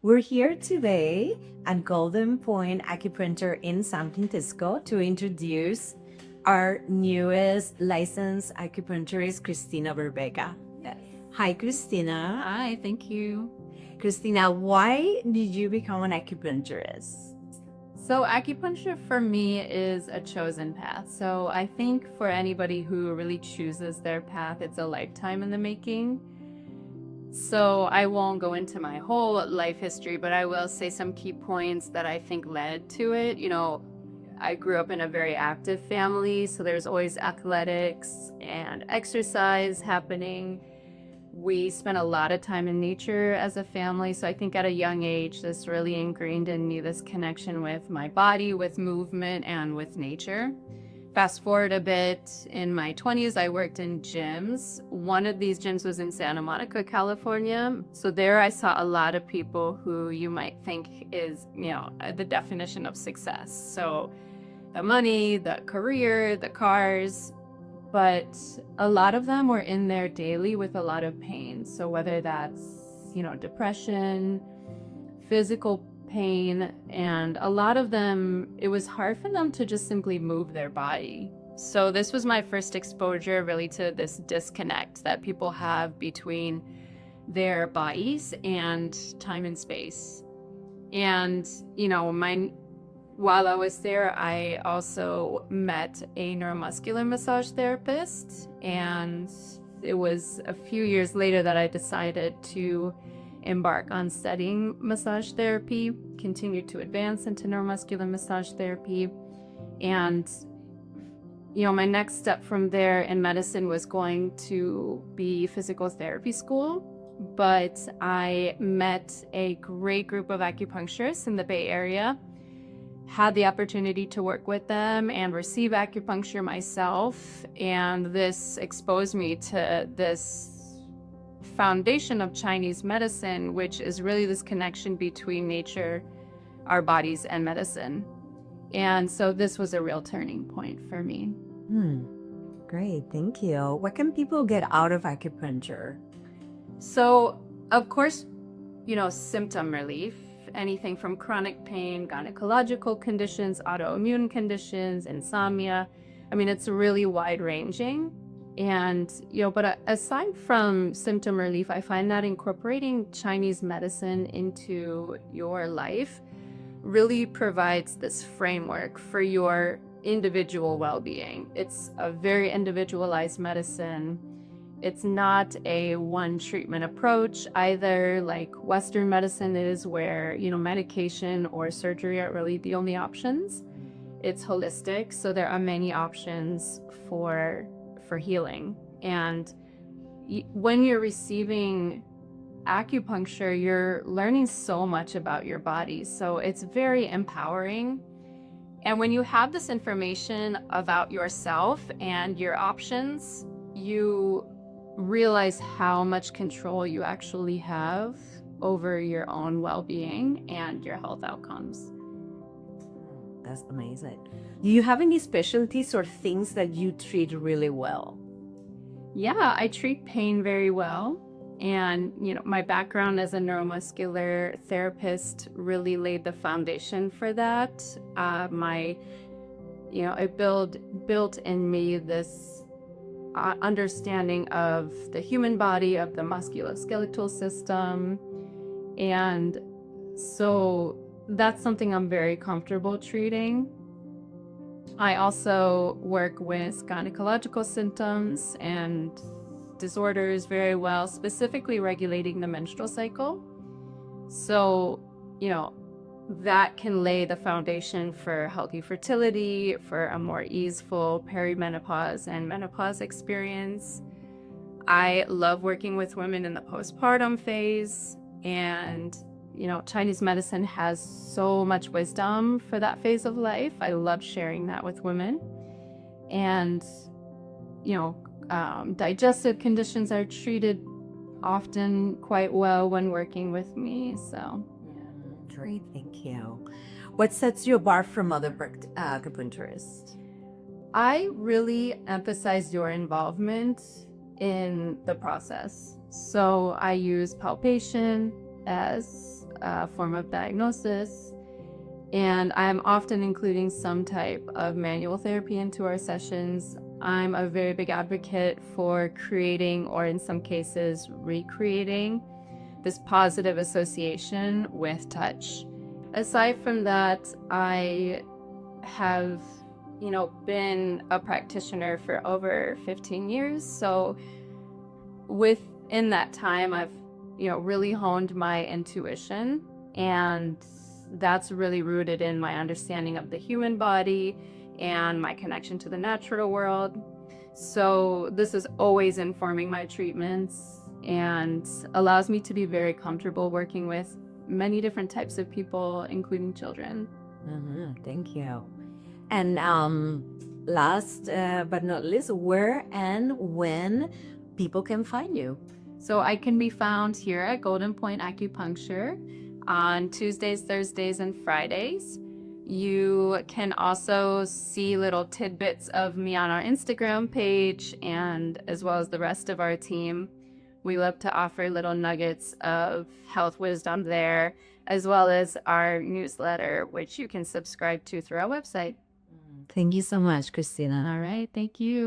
We're here today at Golden Point Acupuncture in San Francisco to introduce our newest licensed acupuncturist, Christina VeVerka. Hi, Christina. Hi, thank you. Christina, why did you become an acupuncturist? So acupuncture for me is a chosen path. So I think for anybody who really chooses their path, it's a lifetime in the making. So I won't go into my whole life history, but I will say some key points that I think led to it. You know, I grew up in a very active family, so there's always athletics and exercise happening. We spent a lot of time in nature as a family, so I think at a young age, this really ingrained in me this connection with my body, with movement, and with nature. Fast forward a bit, in my 20s, I worked in gyms. One of these gyms was in Santa Monica, California. So there I saw a lot of people who you might think is, the definition of success. So the money, the career, the cars, but a lot of them were in there daily with a lot of pain. So whether that's, depression, physical pain, and a lot of them, it was hard for them to just simply move their body. So this was my first exposure really to this disconnect that people have between their bodies and time and space. And, while I was there, I also met a neuromuscular massage therapist, and it was a few years later that I decided to embark on studying massage therapy, continued to advance into neuromuscular massage therapy. And, my next step from there in medicine was going to be physical therapy school. But I met a great group of acupuncturists in the Bay Area, had the opportunity to work with them and receive acupuncture myself. And this exposed me to this foundation of Chinese medicine, which is really this connection between nature, our bodies, and medicine. And so this was a real turning point for me. Great, thank you. What can people get out of acupuncture? So, of course, symptom relief, anything from chronic pain, gynecological conditions, autoimmune conditions, insomnia. I mean, it's really wide ranging. And, but aside from symptom relief, I find that incorporating Chinese medicine into your life really provides this framework for your individual well-being. It's a very individualized medicine. It's not a one treatment approach either, like Western medicine is, where, medication or surgery are really the only options. It's holistic, so there are many options for healing. And when you're receiving acupuncture, you're learning so much about your body. So it's very empowering. And when you have this information about yourself and your options, you realize how much control you actually have over your own well-being and your health outcomes. That's amazing. Do you have any specialties or things that you treat really well? Yeah, I treat pain very well. And, my background as a neuromuscular therapist really laid the foundation for that. It built in me this understanding of the human body, of the musculoskeletal system. And so that's something I'm very comfortable treating. I also work with gynecological symptoms and disorders very well, specifically regulating the menstrual cycle. So, that can lay the foundation for healthy fertility, for a more easeful perimenopause and menopause experience. I love working with women in the postpartum phase, and Chinese medicine has so much wisdom for that phase of life. I love sharing that with women. And, digestive conditions are treated often quite well when working with me. So, great, thank you. What sets you apart from other acupuncturists? I really emphasize your involvement in the process. So I use palpation as form of diagnosis. And I'm often including some type of manual therapy into our sessions. I'm a very big advocate for creating, or in some cases, recreating this positive association with touch. Aside from that, I have, been a practitioner for over 15 years. So within that time, I've, really honed my intuition, and that's really rooted in my understanding of the human body and my connection to the natural world. So this is always informing my treatments and allows me to be very comfortable working with many different types of people, including children. Thank you. And last but not least, where and when people can find you? So I can be found here at Golden Point Acupuncture on Tuesdays, Thursdays, and Fridays. You can also see little tidbits of me on our Instagram page, and as well as the rest of our team. We love to offer little nuggets of health wisdom there, as well as our newsletter, which you can subscribe to through our website. Thank you so much, Christina. All right, thank you.